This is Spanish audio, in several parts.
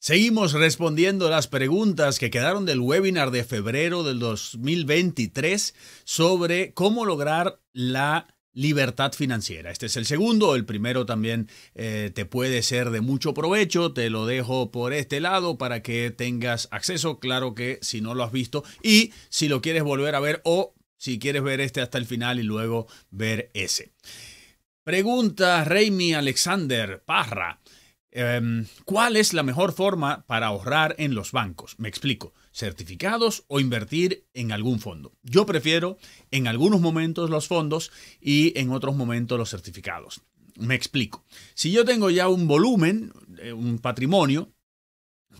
Seguimos respondiendo las preguntas que quedaron del webinar de febrero del 2023 sobre cómo lograr la libertad financiera. Este es el segundo, el primero también te puede ser de mucho provecho, te lo dejo por este lado para que tengas acceso, claro que si no lo has visto y si lo quieres volver a ver o si quieres ver este hasta el final y luego ver ese. Pregunta Raimi Alexander Parra. ¿Cuál es la mejor forma para ahorrar en los bancos? Me explico. ¿Certificados o invertir en algún fondo? Yo prefiero en algunos momentos los fondos y en otros momentos los certificados. Me explico. Si yo tengo ya un volumen, un patrimonio,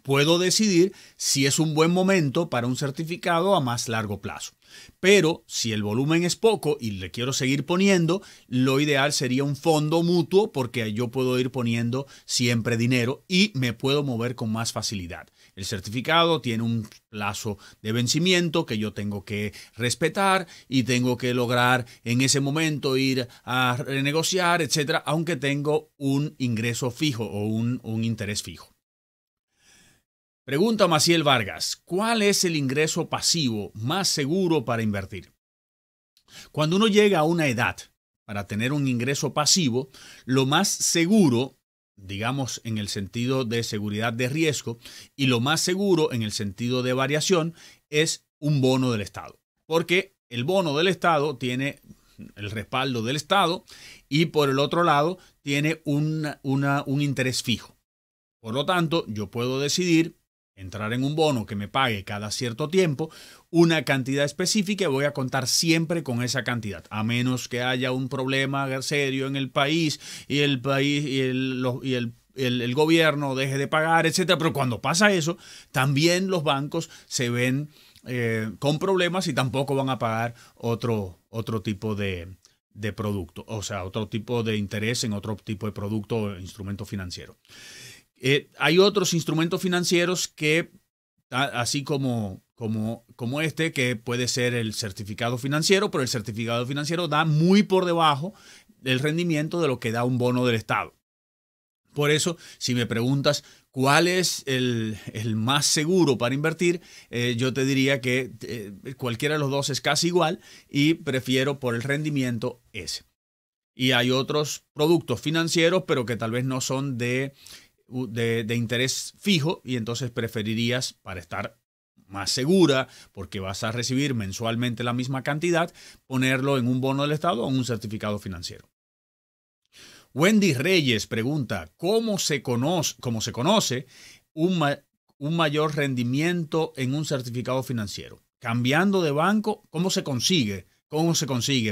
puedo decidir si es un buen momento para un certificado a más largo plazo. Pero si el volumen es poco y le quiero seguir poniendo, lo ideal sería un fondo mutuo porque yo puedo ir poniendo siempre dinero y me puedo mover con más facilidad. El certificado tiene un plazo de vencimiento que yo tengo que respetar y tengo que lograr en ese momento ir a renegociar, etcétera, aunque tengo un ingreso fijo o un interés fijo. Pregunta Maciel Vargas, ¿cuál es el ingreso pasivo más seguro para invertir? Cuando uno llega a una edad para tener un ingreso pasivo, lo más seguro, digamos en el sentido de seguridad de riesgo, y lo más seguro en el sentido de variación, es un bono del Estado. Porque el bono del Estado tiene el respaldo del Estado y por el otro lado tiene un interés fijo. Por lo tanto, yo puedo decidir entrar en un bono que me pague cada cierto tiempo una cantidad específica y voy a contar siempre con esa cantidad, a menos que haya un problema serio en el país y el gobierno deje de pagar, etcétera. Pero cuando pasa eso, también los bancos se ven con problemas y tampoco van a pagar otro tipo de producto, o sea, otro tipo de interés en otro tipo de producto o instrumento financiero. Hay otros instrumentos financieros que, así como este, que puede ser el certificado financiero, pero el certificado financiero da muy por debajo del rendimiento de lo que da un bono del Estado. Por eso, si me preguntas cuál es el más seguro para invertir, yo te diría que cualquiera de los dos es casi igual y prefiero por el rendimiento ese. Y hay otros productos financieros, pero que tal vez no son de interés fijo y entonces preferirías, para estar más segura, porque vas a recibir mensualmente la misma cantidad, ponerlo en un bono del Estado o en un certificado financiero. Wendy Reyes pregunta, ¿cómo se conoce un mayor rendimiento en un certificado financiero? Cambiando de banco, ¿cómo se consigue? ¿Cómo se consigue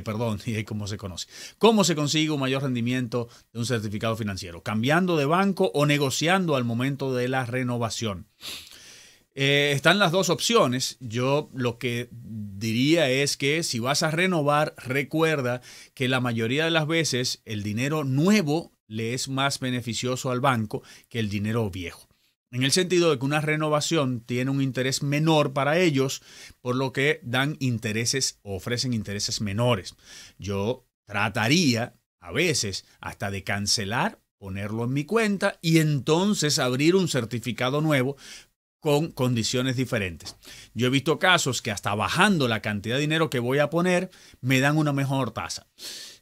un mayor rendimiento de un certificado financiero? ¿Cambiando de banco o negociando al momento de la renovación? Están las dos opciones. Yo lo que diría es que si vas a renovar, recuerda que la mayoría de las veces el dinero nuevo le es más beneficioso al banco que el dinero viejo. En el sentido de que una renovación tiene un interés menor para ellos, por lo que dan intereses o ofrecen intereses menores. Yo trataría a veces hasta de cancelar, ponerlo en mi cuenta y entonces abrir un certificado nuevo con condiciones diferentes. Yo he visto casos que hasta bajando la cantidad de dinero que voy a poner, me dan una mejor tasa.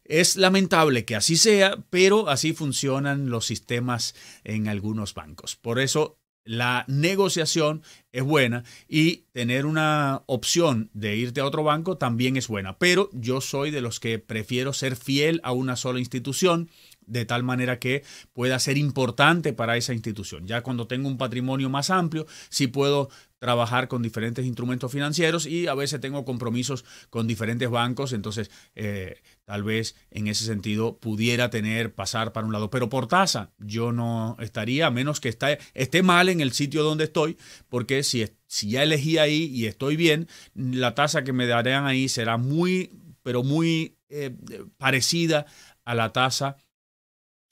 Es lamentable que así sea, pero así funcionan los sistemas en algunos bancos. Por eso la negociación es buena y tener una opción de irte a otro banco también es buena. Pero yo soy de los que prefiero ser fiel a una sola institución, de tal manera que pueda ser importante para esa institución. Ya cuando tengo un patrimonio más amplio, sí puedo trabajar con diferentes instrumentos financieros y a veces tengo compromisos con diferentes bancos, entonces tal vez en ese sentido pudiera pasar para un lado. Pero por tasa yo no estaría, a menos que esté mal en el sitio donde estoy, porque si ya elegí ahí y estoy bien, la tasa que me darán ahí será muy, pero muy parecida a la tasa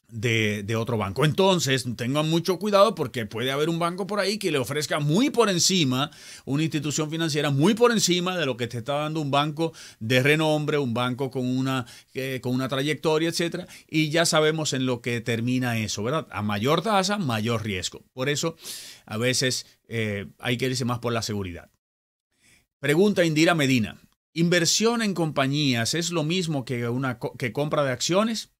de otro banco. Entonces, tengan mucho cuidado porque puede haber un banco por ahí que le ofrezca muy por encima, una institución financiera muy por encima de lo que te está dando un banco de renombre, un banco con una trayectoria, etcétera. Y ya sabemos en lo que termina eso, ¿verdad? A mayor tasa, mayor riesgo. Por eso, a veces hay que irse más por la seguridad. Pregunta Indira Medina. ¿Inversión en compañías es lo mismo que compra de acciones?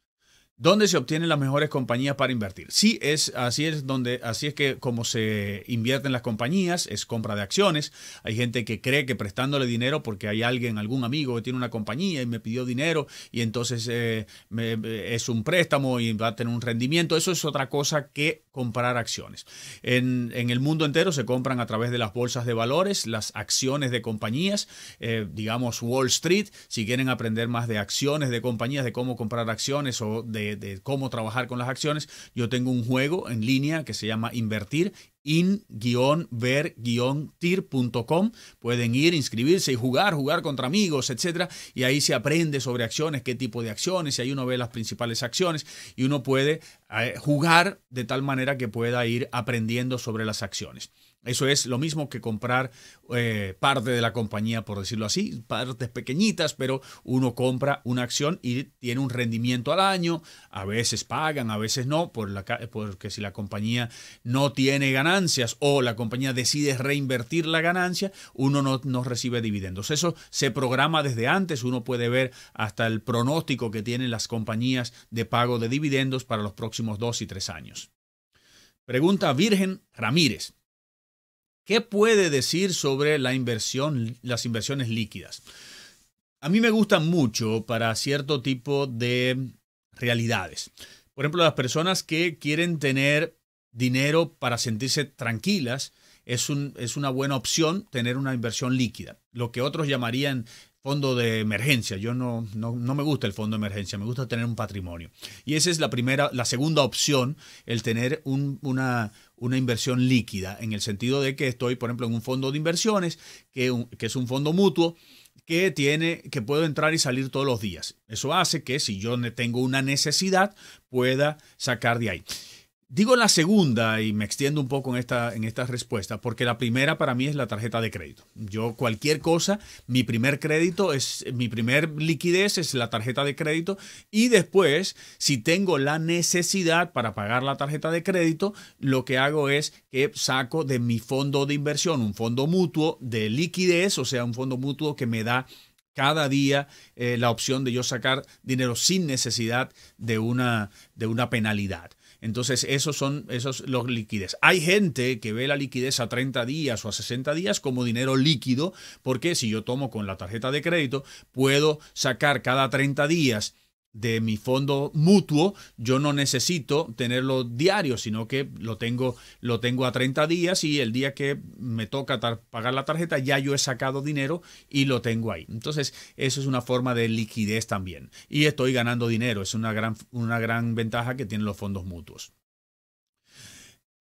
¿Dónde se obtienen las mejores compañías para invertir? Sí, así es que como se invierten las compañías, es compra de acciones. Hay gente que cree que prestándole dinero porque hay algún amigo que tiene una compañía y me pidió dinero y entonces es un préstamo y va a tener un rendimiento. Eso es otra cosa que comprar acciones. En el mundo entero se compran a través de las bolsas de valores, las acciones de compañías, digamos Wall Street. Si quieren aprender más de acciones de compañías, de cómo comprar acciones o de cómo trabajar con las acciones, yo tengo un juego en línea que se llama Invertir, in-ver-tir.com. Pueden ir, inscribirse y jugar contra amigos, etcétera. Y ahí se aprende sobre acciones, qué tipo de acciones, y ahí uno ve las principales acciones y uno puede jugar de tal manera que pueda ir aprendiendo sobre las acciones. Eso es lo mismo que comprar parte de la compañía, por decirlo así, partes pequeñitas, pero uno compra una acción y tiene un rendimiento al año. A veces pagan, a veces no, porque si la compañía no tiene ganancias o la compañía decide reinvertir la ganancia, uno no recibe dividendos. Eso se programa desde antes. Uno puede ver hasta el pronóstico que tienen las compañías de pago de dividendos para los próximos 2 y 3 años. Pregunta Virgen Ramírez. ¿Qué puede decir sobre las inversiones líquidas? A mí me gustan mucho para cierto tipo de realidades. Por ejemplo, las personas que quieren tener dinero para sentirse tranquilas, es una buena opción tener una inversión líquida. Lo que otros llamarían fondo de emergencia. Yo no me gusta el fondo de emergencia, me gusta tener un patrimonio. Y esa es la segunda opción, el tener una inversión líquida, en el sentido de que estoy, por ejemplo, en un fondo de inversiones, que es un fondo mutuo, que puedo entrar y salir todos los días. Eso hace que si yo tengo una necesidad, pueda sacar de ahí. Digo la segunda y me extiendo un poco en esta respuesta, porque la primera para mí es la tarjeta de crédito. Yo cualquier cosa, mi primer liquidez es la tarjeta de crédito, y después, si tengo la necesidad para pagar la tarjeta de crédito, lo que hago es que saco de mi fondo de inversión un fondo mutuo de liquidez, o sea, un fondo mutuo que me da cada día la opción de yo sacar dinero sin necesidad de una penalidad. Entonces, esos son los liquidez. Hay gente que ve la liquidez a 30 días o a 60 días como dinero líquido, porque si yo tomo con la tarjeta de crédito, puedo sacar cada 30 días de mi fondo mutuo. Yo no necesito tenerlo diario, sino que lo tengo a 30 días y el día que me toca pagar la tarjeta ya yo he sacado dinero y lo tengo ahí. Entonces, eso es una forma de liquidez también. Y estoy ganando dinero. Es una gran ventaja que tienen los fondos mutuos.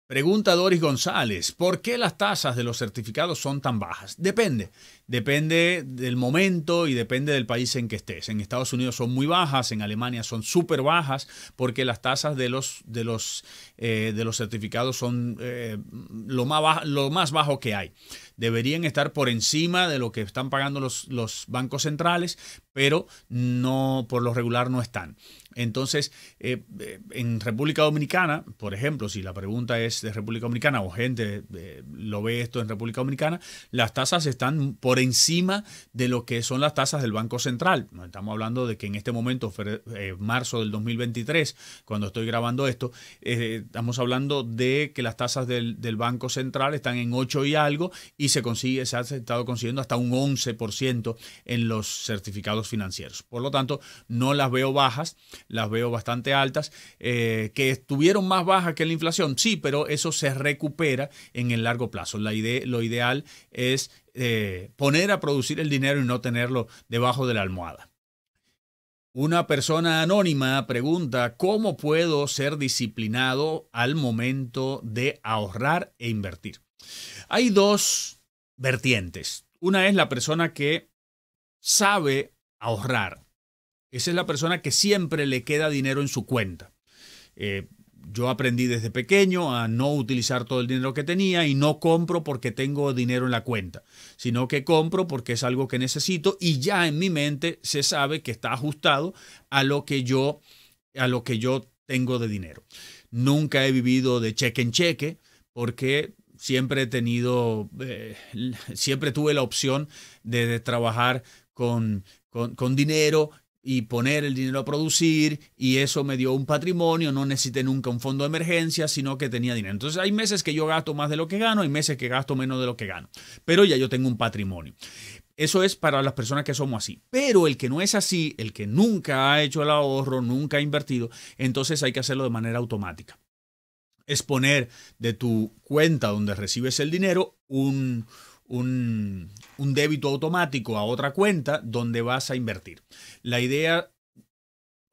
Pregunta Doris González, ¿por qué las tasas de los certificados son tan bajas? Depende del momento y depende del país en que estés. En Estados Unidos son muy bajas, en Alemania son súper bajas, porque las tasas de los certificados son lo más bajo que hay. Deberían estar por encima de lo que están pagando los bancos centrales, pero no, por lo regular no están. Entonces, en República Dominicana, por ejemplo, si la pregunta es de República Dominicana o gente lo ve esto en República Dominicana, las tasas están por encima de lo que son las tasas del Banco Central. Estamos hablando de que en este momento, marzo del 2023, cuando estoy grabando esto, estamos hablando de que las tasas del Banco Central están en 8 y algo, y se ha estado consiguiendo hasta un 11% en los certificados financieros. Por lo tanto, no las veo bajas, las veo bastante altas. Que estuvieron más bajas que la inflación, sí, pero eso se recupera en el largo plazo. Lo ideal es poner a producir el dinero y no tenerlo debajo de la almohada. Una persona anónima pregunta, ¿cómo puedo ser disciplinado al momento de ahorrar e invertir? Hay dos vertientes. Una es la persona que sabe ahorrar. Esa es la persona que siempre le queda dinero en su cuenta. Yo aprendí desde pequeño a no utilizar todo el dinero que tenía y no compro porque tengo dinero en la cuenta, sino que compro porque es algo que necesito y ya en mi mente se sabe que está ajustado a lo que yo tengo de dinero. Nunca he vivido de cheque en cheque porque siempre siempre tuve la opción de trabajar con dinero y poner el dinero a producir y eso me dio un patrimonio, no necesité nunca un fondo de emergencia, sino que tenía dinero. Entonces hay meses que yo gasto más de lo que gano, hay meses que gasto menos de lo que gano, pero ya yo tengo un patrimonio. Eso es para las personas que somos así. Pero el que no es así, el que nunca ha hecho el ahorro, nunca ha invertido, entonces hay que hacerlo de manera automática. Es poner de tu cuenta donde recibes el dinero un débito automático a otra cuenta donde vas a invertir. La idea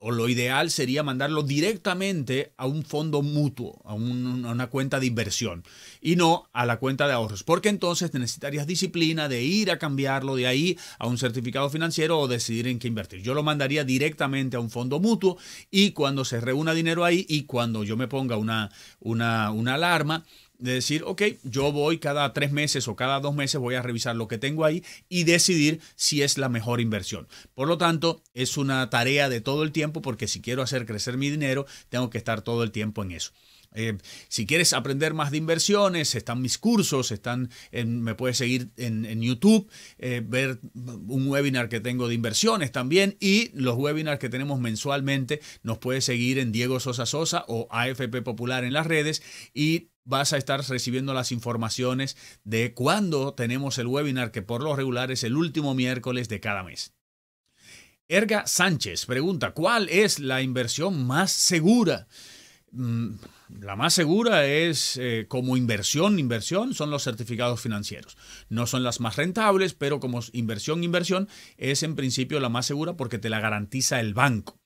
o lo ideal sería mandarlo directamente a un fondo mutuo, a una cuenta de inversión y no a la cuenta de ahorros, porque entonces necesitarías disciplina de ir a cambiarlo de ahí a un certificado financiero o decidir en qué invertir. Yo lo mandaría directamente a un fondo mutuo y cuando se reúna dinero ahí y cuando yo me ponga una alarma, de decir, ok, yo voy cada 3 meses o cada 2 meses voy a revisar lo que tengo ahí y decidir si es la mejor inversión. Por lo tanto, es una tarea de todo el tiempo porque si quiero hacer crecer mi dinero, tengo que estar todo el tiempo en eso. Si quieres aprender más de inversiones, están mis cursos, me puedes seguir en YouTube, ver un webinar que tengo de inversiones también y los webinars que tenemos mensualmente nos puedes seguir en Diego Sosa Sosa o AFP Popular en las redes y vas a estar recibiendo las informaciones de cuándo tenemos el webinar, que por lo regular es el último miércoles de cada mes. Erga Sánchez pregunta, ¿cuál es la inversión más segura? La más segura es como inversión son los certificados financieros. No son las más rentables, pero como inversión es en principio la más segura porque te la garantiza el banco.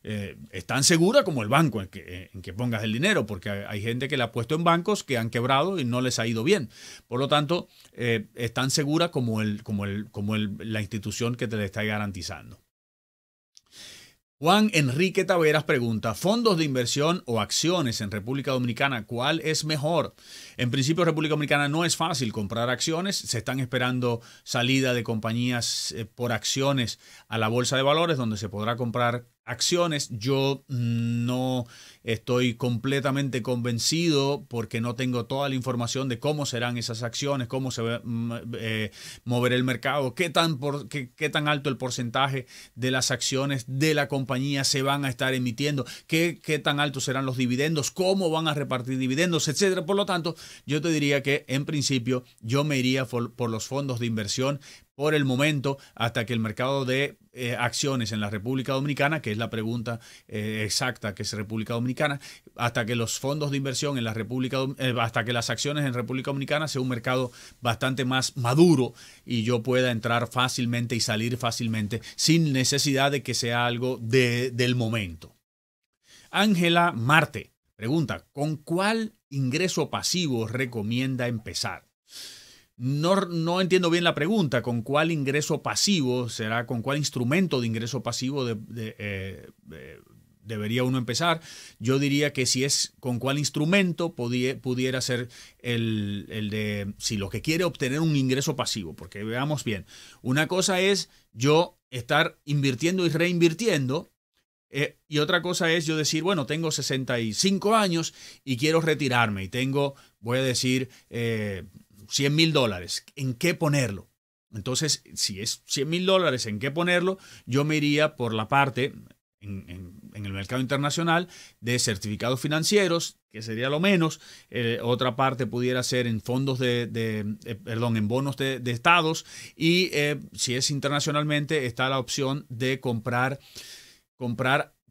Es tan segura como el banco en que pongas el dinero, porque hay gente que la ha puesto en bancos que han quebrado y no les ha ido bien. Por lo tanto, es tan segura como la institución que te la está garantizando. Juan Enrique Taveras pregunta, ¿fondos de inversión o acciones en República Dominicana? ¿Cuál es mejor? En principio, República Dominicana no es fácil comprar acciones. Se están esperando salida de compañías por acciones a la Bolsa de Valores, donde se podrá comprar acciones. Yo no estoy completamente convencido porque no tengo toda la información de cómo serán esas acciones, cómo se va a mover el mercado, qué tan alto el porcentaje de las acciones de la compañía se van a estar emitiendo, qué tan altos serán los dividendos, cómo van a repartir dividendos, etcétera. Por lo tanto, yo te diría que en principio yo me iría por los fondos de inversión por el momento hasta que el mercado de acciones en la República Dominicana, que es la pregunta exacta que es República Dominicana, hasta que los fondos de inversión en la hasta que las acciones en República Dominicana sea un mercado bastante más maduro y yo pueda entrar fácilmente y salir fácilmente sin necesidad de que sea algo del momento. Ángela Marte pregunta, ¿con cuál ingreso pasivo recomienda empezar? No entiendo bien la pregunta. ¿Con cuál ingreso pasivo será? ¿Con cuál instrumento de ingreso pasivo debería uno empezar? Yo diría que si es con cuál instrumento pudiera ser el de si lo que quiere obtener un ingreso pasivo. Porque veamos bien, una cosa es yo estar invirtiendo y reinvirtiendo. Y otra cosa es yo decir, bueno, tengo 65 años y quiero retirarme y tengo, voy a decir, $100,000. ¿En qué ponerlo? Entonces, si es $100,000, ¿en qué ponerlo? Yo me iría por la parte en el mercado internacional de certificados financieros, que sería lo menos. Otra parte pudiera ser en fondos en bonos de estados. Y si es internacionalmente, está la opción de comprar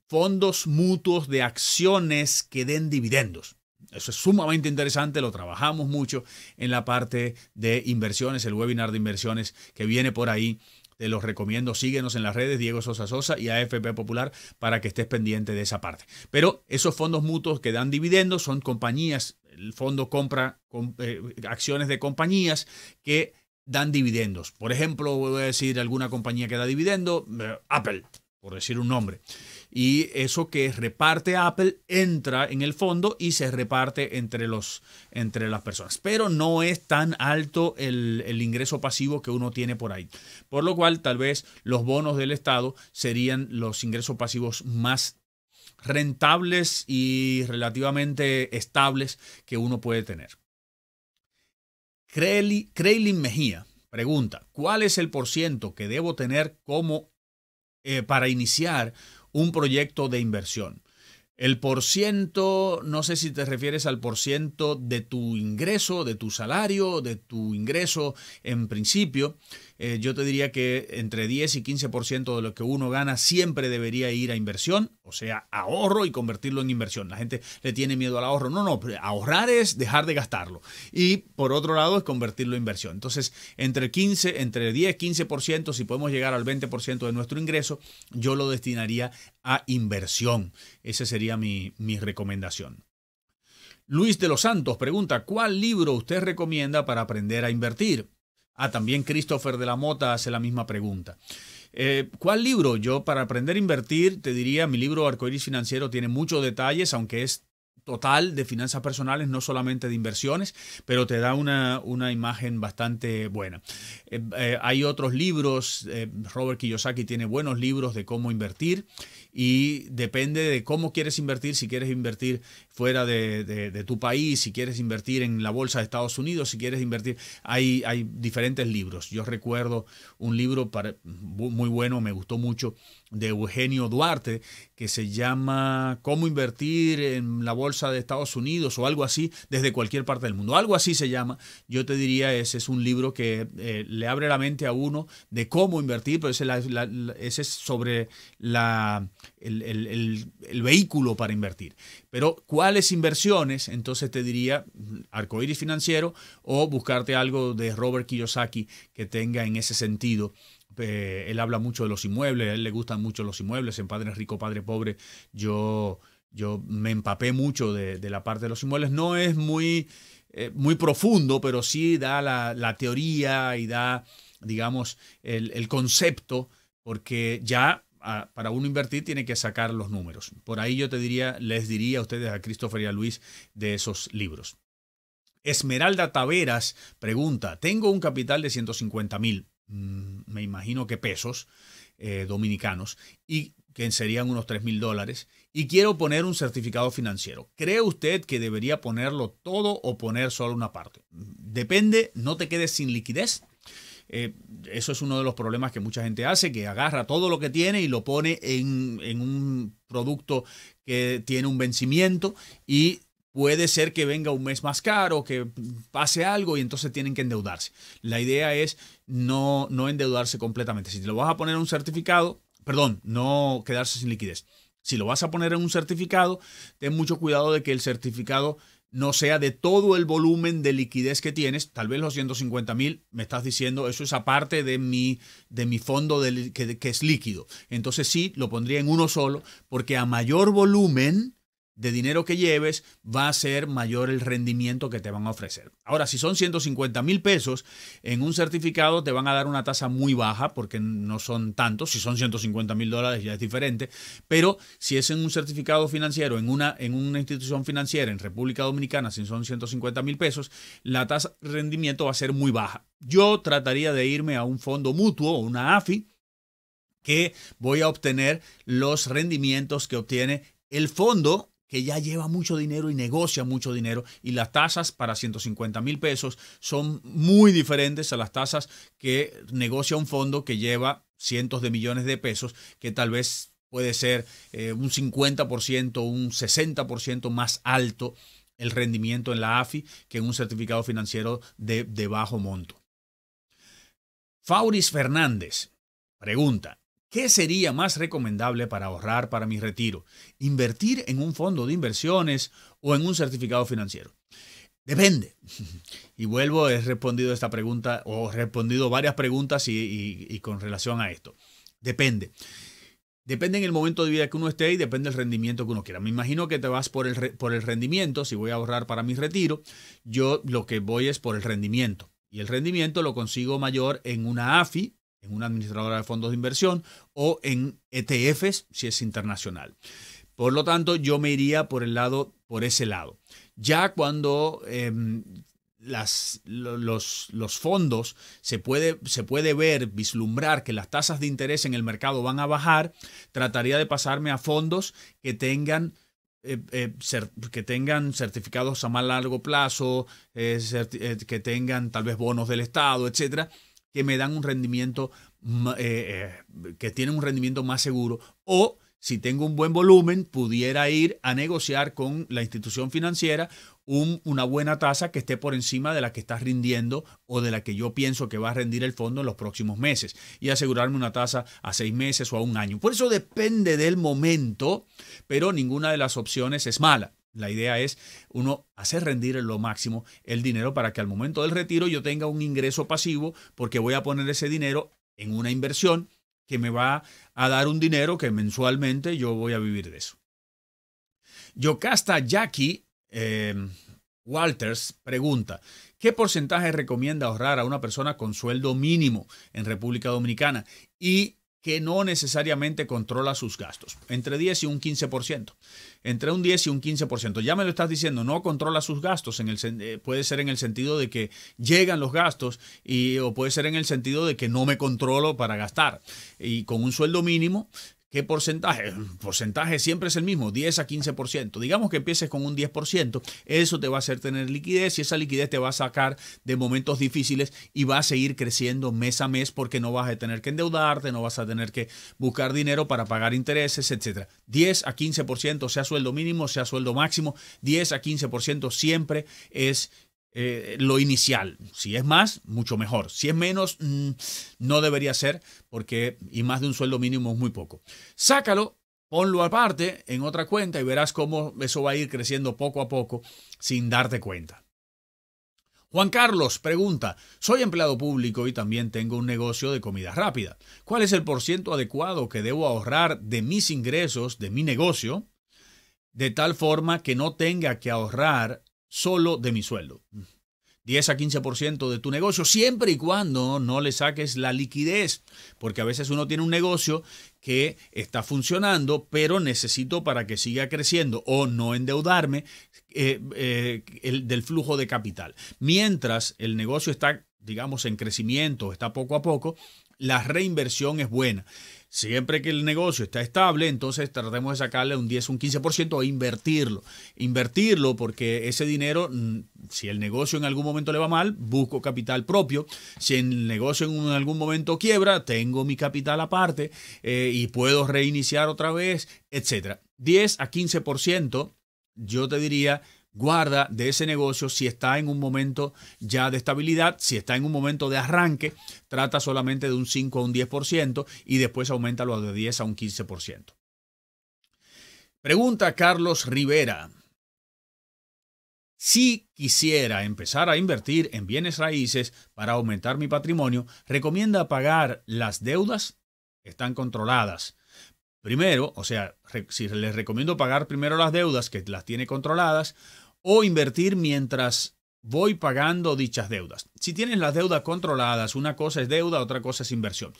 fondos mutuos de acciones que den dividendos. Eso es sumamente interesante, lo trabajamos mucho en la parte de inversiones, el webinar de inversiones que viene por ahí. Te los recomiendo, síguenos en las redes, Diego Sosa Sosa y AFP Popular, para que estés pendiente de esa parte. Pero esos fondos mutuos que dan dividendos son compañías, el fondo compra acciones de compañías que dan dividendos. Por ejemplo, voy a decir alguna compañía que da dividendo, Apple, por decir un nombre. y eso que reparte Apple entra en el fondo y se reparte entre las personas. Pero no es tan alto el ingreso pasivo que uno tiene por ahí. Por lo cual, tal vez los bonos del Estado serían los ingresos pasivos más rentables y relativamente estables que uno puede tener. Creylin Mejía pregunta, ¿cuál es el porciento que debo tener para iniciar un proyecto de inversión? El porciento, no sé si te refieres al porciento de tu ingreso, de tu salario, de tu ingreso en principio. Yo te diría que entre 10 y 15% de lo que uno gana siempre debería ir a inversión, o sea, ahorro y convertirlo en inversión. La gente le tiene miedo al ahorro. No, ahorrar es dejar de gastarlo. Y por otro lado es convertirlo en inversión. Entonces, entre 10, 15%, si podemos llegar al 20% de nuestro ingreso, yo lo destinaría a inversión. Esa sería mi recomendación. Luis de los Santos pregunta, ¿cuál libro usted recomienda para aprender a invertir? También Christopher de la Mota hace la misma pregunta. ¿Cuál libro? Yo para aprender a invertir te diría, mi libro Arcoíris Financiero tiene muchos detalles, aunque es total de finanzas personales, no solamente de inversiones, pero te da una imagen bastante buena. Hay otros libros, Robert Kiyosaki tiene buenos libros de cómo invertir y depende de cómo quieres invertir, si quieres invertir fuera de tu país, si quieres invertir en la bolsa de Estados Unidos, si quieres invertir, hay diferentes libros. Yo recuerdo un libro muy bueno, me gustó mucho, de Eugenio Duarte, que se llama Cómo invertir en la bolsa de Estados Unidos o algo así, desde cualquier parte del mundo. Algo así se llama. Yo te diría, ese es un libro que le abre la mente a uno de cómo invertir, pero ese es sobre el vehículo para invertir. Pero ¿cuáles inversiones? Entonces te diría Arcoíris Financiero o buscarte algo de Robert Kiyosaki que tenga en ese sentido. Él habla mucho de los inmuebles, a él le gustan mucho los inmuebles. En Padre Rico, Padre Pobre, yo me empapé mucho de la parte de los inmuebles. No es muy profundo, pero sí da la teoría y da, digamos, el concepto, porque ya para uno invertir tiene que sacar los números. Por ahí les diría a ustedes, a Christopher y a Luis, de esos libros. Esmeralda Taveras pregunta, tengo un capital de 150,000, me imagino que pesos dominicanos, y que serían unos $3,000, y quiero poner un certificado financiero. ¿Cree usted que debería ponerlo todo o poner solo una parte? Depende, no te quedes sin liquidez. Eso es uno de los problemas que mucha gente hace, que agarra todo lo que tiene y lo pone en un producto que tiene un vencimiento y puede ser que venga un mes más caro, que pase algo y entonces tienen que endeudarse. La idea es no endeudarse completamente. Si te lo vas a poner en un certificado, no quedarse sin liquidez. Si lo vas a poner en un certificado, ten mucho cuidado de que el certificado no sea de todo el volumen de liquidez que tienes. Tal vez los 150,000, me estás diciendo, eso es aparte de mi fondo que es líquido. Entonces sí, lo pondría en uno solo, porque a mayor volumen de dinero que lleves, va a ser mayor el rendimiento que te van a ofrecer. Ahora, si son 150,000 pesos, en un certificado te van a dar una tasa muy baja, porque no son tantos. Si son $150,000 ya es diferente, pero si es en un certificado financiero, en una institución financiera en República Dominicana, si son 150,000 pesos, la tasa de rendimiento va a ser muy baja. Yo trataría de irme a un fondo mutuo o una AFI, que voy a obtener los rendimientos que obtiene el fondo, que ya lleva mucho dinero y negocia mucho dinero, y las tasas para 150,000 pesos son muy diferentes a las tasas que negocia un fondo que lleva cientos de millones de pesos, que tal vez puede ser un 50%, un 60% más alto el rendimiento en la AFI que en un certificado financiero de bajo monto. Fauris Fernández pregunta, ¿qué sería más recomendable para ahorrar para mi retiro? ¿Invertir en un fondo de inversiones o en un certificado financiero? Depende. Y he respondido esta pregunta, o he respondido varias preguntas y con relación a esto. Depende. Depende en el momento de vida que uno esté y depende del rendimiento que uno quiera. Me imagino que te vas por el rendimiento. Si voy a ahorrar para mi retiro, yo lo que voy es por el rendimiento. Y el rendimiento lo consigo mayor en una AFI, en una administradora de fondos de inversión o en ETFs si es internacional. Por lo tanto, yo me iría por ese lado. Ya cuando los fondos se puede vislumbrar que las tasas de interés en el mercado van a bajar, trataría de pasarme a fondos que tengan certificados a más largo plazo, que tengan tal vez bonos del Estado, etcétera, que me dan un rendimiento, que tienen un rendimiento más seguro. O si tengo un buen volumen, pudiera ir a negociar con la institución financiera una buena tasa que esté por encima de la que está rindiendo o de la que yo pienso que va a rendir el fondo en los próximos meses y asegurarme una tasa a 6 meses o a un año. Por eso depende del momento, pero ninguna de las opciones es mala. La idea es uno hacer rendir en lo máximo el dinero para que al momento del retiro yo tenga un ingreso pasivo, porque voy a poner ese dinero en una inversión que me va a dar un dinero que mensualmente yo voy a vivir de eso. Yocasta Jackie Walters pregunta, ¿qué porcentaje recomienda ahorrar a una persona con sueldo mínimo en República Dominicana y que no necesariamente controla sus gastos? Entre 10 y un 15%. Entre un 10 y un 15%. Ya me lo estás diciendo, no controla sus gastos. Puede ser en el sentido de que llegan los gastos o puede ser en el sentido de que no me controlo para gastar. Y con un sueldo mínimo, ¿qué porcentaje? El porcentaje siempre es el mismo, 10 a 15%. Digamos que empieces con un 10%, eso te va a hacer tener liquidez y esa liquidez te va a sacar de momentos difíciles y va a seguir creciendo mes a mes porque no vas a tener que endeudarte, no vas a tener que buscar dinero para pagar intereses, etc. 10 a 15%, sea sueldo mínimo, sea sueldo máximo, 10 a 15% siempre es lo inicial. Si es más, mucho mejor. Si es menos, no debería ser, y más de un sueldo mínimo es muy poco. Sácalo, ponlo aparte en otra cuenta y verás cómo eso va a ir creciendo poco a poco sin darte cuenta. Juan Carlos pregunta, soy empleado público y también tengo un negocio de comida rápida. ¿Cuál es el porciento adecuado que debo ahorrar de mis ingresos, de mi negocio, de tal forma que no tenga que ahorrar solo de mi sueldo? 10 a 15% de tu negocio, siempre y cuando no le saques la liquidez, porque a veces uno tiene un negocio que está funcionando, pero necesito para que siga creciendo o no endeudarme del flujo de capital. Mientras el negocio está, digamos, en crecimiento, está poco a poco, la reinversión es buena. Siempre que el negocio está estable, entonces tratemos de sacarle un 10, un 15% e invertirlo. Invertirlo porque ese dinero, si el negocio en algún momento le va mal, busco capital propio. Si el negocio en algún momento quiebra, tengo mi capital aparte y puedo reiniciar otra vez, etc. 10 a 15%, yo te diría, guarda de ese negocio. Si está en un momento ya de estabilidad, si está en un momento de arranque, trata solamente de un 5 a un 10% y después auméntalo de 10 a un 15%. Pregunta Carlos Rivera. Si quisiera empezar a invertir en bienes raíces para aumentar mi patrimonio, ¿recomienda pagar las deudas? Están controladas. Primero, o sea, si les recomiendo pagar primero las deudas que las tiene controladas o invertir mientras voy pagando dichas deudas. Si tienes las deudas controladas, una cosa es deuda, otra cosa es inversión.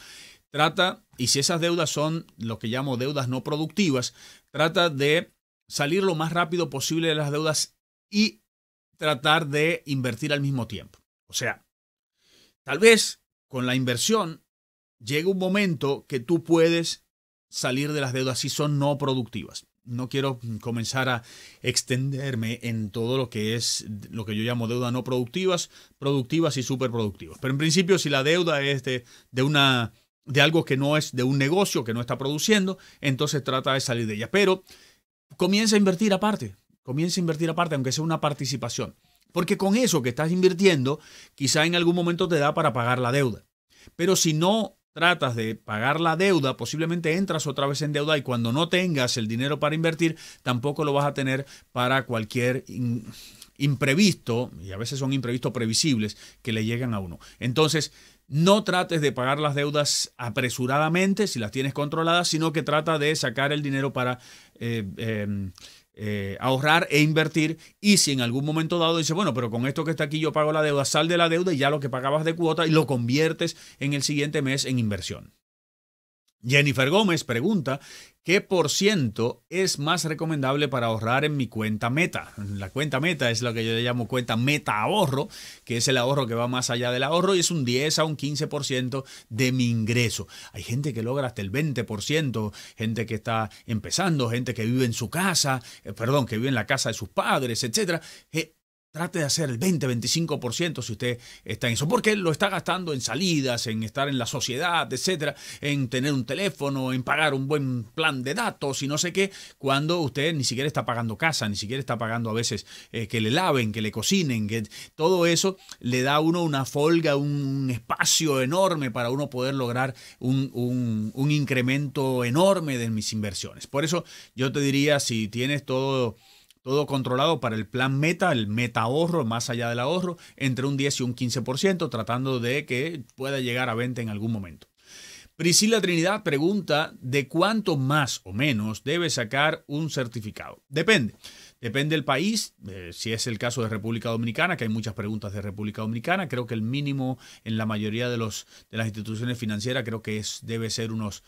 Y si esas deudas son lo que llamo deudas no productivas, trata de salir lo más rápido posible de las deudas y tratar de invertir al mismo tiempo. O sea, tal vez con la inversión llega un momento que tú puedes salir de las deudas si son no productivas. No quiero comenzar a extenderme en todo lo que es lo que yo llamo deudas no productivas, productivas y superproductivas. Pero en principio, si la deuda es de algo que no es de un negocio, que no está produciendo, entonces trata de salir de ella. Pero comienza a invertir aparte, aunque sea una participación. Porque con eso que estás invirtiendo, quizá en algún momento te da para pagar la deuda. Pero si no tratas de pagar la deuda, posiblemente entras otra vez en deuda y cuando no tengas el dinero para invertir, tampoco lo vas a tener para cualquier imprevisto, y a veces son imprevistos previsibles que le llegan a uno. Entonces, no trates de pagar las deudas apresuradamente si las tienes controladas, sino que trata de sacar el dinero para ahorrar e invertir. Y si en algún momento dado dice, bueno, pero con esto que está aquí yo pago la deuda, sal de la deuda y ya lo que pagabas de cuota y lo conviertes en el siguiente mes en inversión. Jennifer Gómez pregunta, ¿qué por ciento es más recomendable para ahorrar en mi cuenta meta? La cuenta meta es lo que yo le llamo cuenta meta ahorro, que es el ahorro que va más allá del ahorro y es un 10 a un 15% de mi ingreso. Hay gente que logra hasta el 20%, gente que está empezando, gente que vive en su casa, que vive en la casa de sus padres, etc. Trate de hacer el 20-25% si usted está en eso, porque lo está gastando en salidas, en estar en la sociedad, etcétera, en tener un teléfono, en pagar un buen plan de datos y no sé qué, cuando usted ni siquiera está pagando casa, ni siquiera está pagando a veces que le laven, que le cocinen, que todo eso le da a uno una folga, un espacio enorme para uno poder lograr un incremento enorme de mis inversiones. Por eso yo te diría, si tienes todo controlado para el plan meta, el meta ahorro, más allá del ahorro, entre un 10 y un 15%, tratando de que pueda llegar a 20 en algún momento. Priscila Trinidad pregunta, ¿de cuánto más o menos debe sacar un certificado? Depende del país, si es el caso de República Dominicana, que hay muchas preguntas de República Dominicana, creo que el mínimo en la mayoría de las instituciones financieras creo que debe ser unos,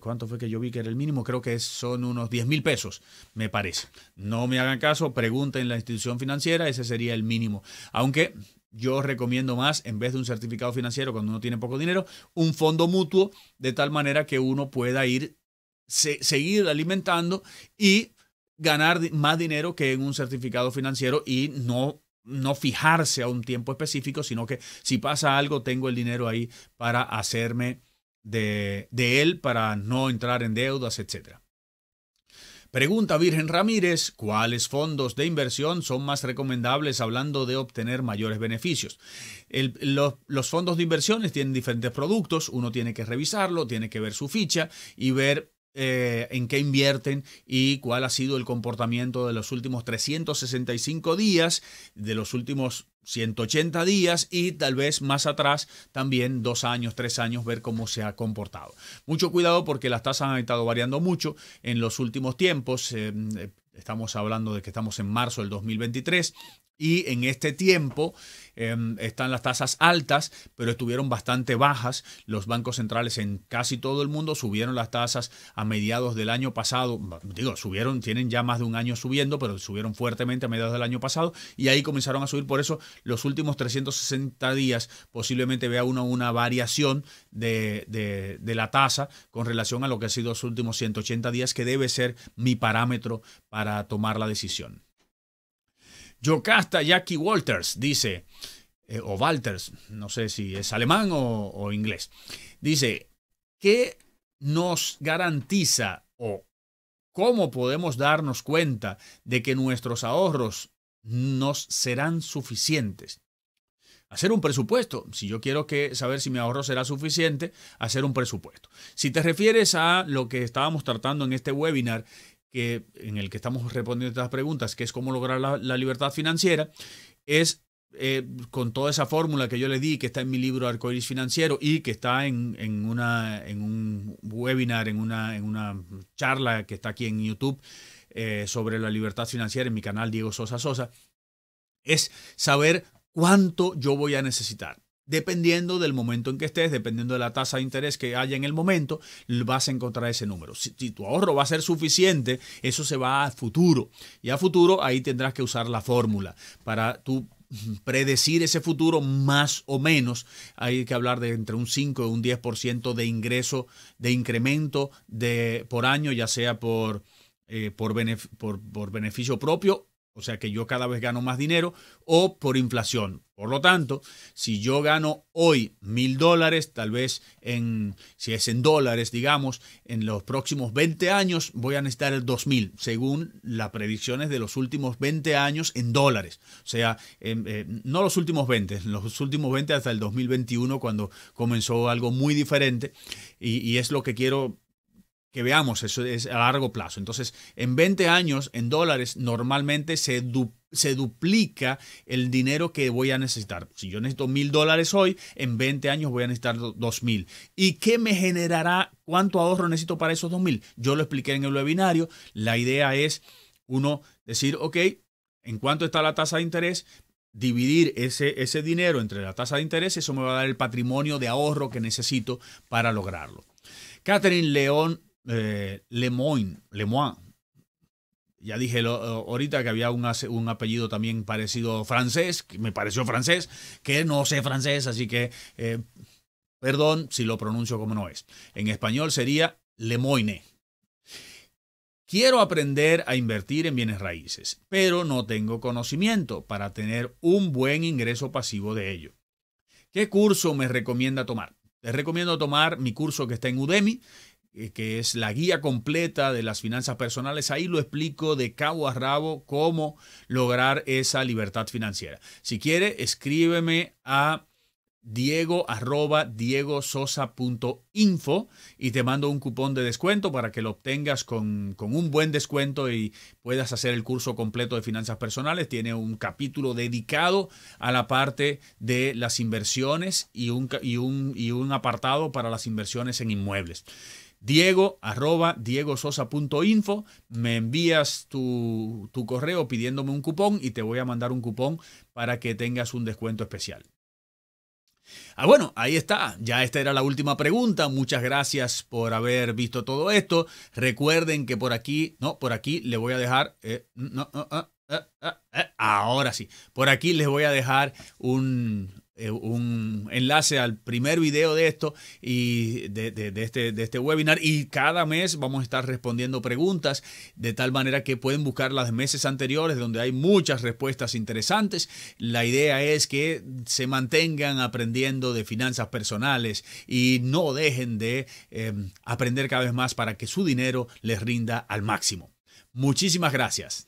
¿cuánto fue que yo vi que era el mínimo? Creo que son unos 10,000 pesos, me parece. No me hagan caso, pregunten en la institución financiera, ese sería el mínimo. Aunque yo recomiendo más, en vez de un certificado financiero cuando uno tiene poco dinero, un fondo mutuo, de tal manera que uno pueda seguir alimentando y ganar más dinero que en un certificado financiero y no fijarse a un tiempo específico, sino que si pasa algo tengo el dinero ahí para hacerme de él, para no entrar en deudas, etc. Pregunta Virgen Ramírez, ¿cuáles fondos de inversión son más recomendables hablando de obtener mayores beneficios? Los fondos de inversiones tienen diferentes productos, uno tiene que revisarlo, tiene que ver su ficha y ver en qué invierten y cuál ha sido el comportamiento de los últimos 365 días, de los últimos 180 días y tal vez más atrás también 2 años, 3 años, ver cómo se ha comportado. Mucho cuidado porque las tasas han estado variando mucho en los últimos tiempos. Estamos hablando de que estamos en marzo del 2023 y en este tiempo están las tasas altas, pero estuvieron bastante bajas. Los bancos centrales en casi todo el mundo subieron las tasas a mediados del año pasado. Subieron, tienen ya más de un año subiendo, pero subieron fuertemente a mediados del año pasado y ahí comenzaron a subir. Por eso los últimos 360 días posiblemente vea uno una variación de la tasa con relación a lo que ha sido los últimos 180 días, que debe ser mi parámetro para tomar la decisión. Yocasta Jackie Walters dice, o Walters, no sé si es alemán o inglés, dice, ¿qué nos garantiza o cómo podemos darnos cuenta de que nuestros ahorros nos serán suficientes? Hacer un presupuesto. Si yo quiero saber si mi ahorro será suficiente, hacer un presupuesto. Si te refieres a lo que estábamos tratando en este webinar, en el que estamos respondiendo estas preguntas, que es cómo lograr la libertad financiera, es con toda esa fórmula que yo le di, que está en mi libro Arcoiris Financiero y que está en un webinar, en una charla que está aquí en YouTube sobre la libertad financiera en mi canal Diego Sosa Sosa, es saber cuánto yo voy a necesitar. Dependiendo del momento en que estés, dependiendo de la tasa de interés que haya en el momento, vas a encontrar ese número. Si tu ahorro va a ser suficiente, eso se va a futuro. Y a futuro ahí tendrás que usar la fórmula para tú predecir ese futuro más o menos. Hay que hablar de entre un 5 y un 10% de ingreso, de incremento por año, ya sea por beneficio propio, o sea que yo cada vez gano más dinero, o por inflación. Por lo tanto, si yo gano hoy $1,000, tal vez si es en dólares, digamos, en los próximos 20 años voy a necesitar el 2,000, según las predicciones de los últimos 20 años en dólares. O sea, no los últimos 20 hasta el 2021, cuando comenzó algo muy diferente, y es lo que quiero que veamos, eso es a largo plazo. Entonces, en 20 años, en dólares, normalmente se duplica el dinero que voy a necesitar. Si yo necesito $1,000 hoy, en 20 años voy a necesitar 2,000. ¿Y qué me generará? ¿Cuánto ahorro necesito para esos 2,000? Yo lo expliqué en el webinario. La idea es uno decir, ok, ¿en cuánto está la tasa de interés? Dividir ese dinero entre la tasa de interés, eso me va a dar el patrimonio de ahorro que necesito para lograrlo. Catherine Lemoine, ya dije ahorita que había un apellido también parecido francés, que me pareció francés, que no sé francés, así que perdón si lo pronuncio como no es. En español sería Lemoine. Quiero aprender a invertir en bienes raíces, pero no tengo conocimiento para tener un buen ingreso pasivo de ello. ¿Qué curso me recomienda tomar? Te recomiendo tomar mi curso que está en Udemy, que es la guía completa de las finanzas personales. Ahí lo explico de cabo a rabo cómo lograr esa libertad financiera. Si quiere, escríbeme a diego@diegososa.info y te mando un cupón de descuento para que lo obtengas con un buen descuento y puedas hacer el curso completo de finanzas personales. Tiene un capítulo dedicado a la parte de las inversiones y un apartado para las inversiones en inmuebles. diego@diegososa.info, me envías tu correo pidiéndome un cupón y te voy a mandar un cupón para que tengas un descuento especial. Bueno, ahí está. Ya esta era la última pregunta. Muchas gracias por haber visto todo esto. Recuerden que por aquí les voy a dejar... ahora sí. Por aquí les voy a dejar un enlace al primer video de esto y de este webinar, y cada mes vamos a estar respondiendo preguntas de tal manera que pueden buscar las meses anteriores donde hay muchas respuestas interesantes. La idea es que se mantengan aprendiendo de finanzas personales y no dejen de aprender cada vez más para que su dinero les rinda al máximo. Muchísimas gracias.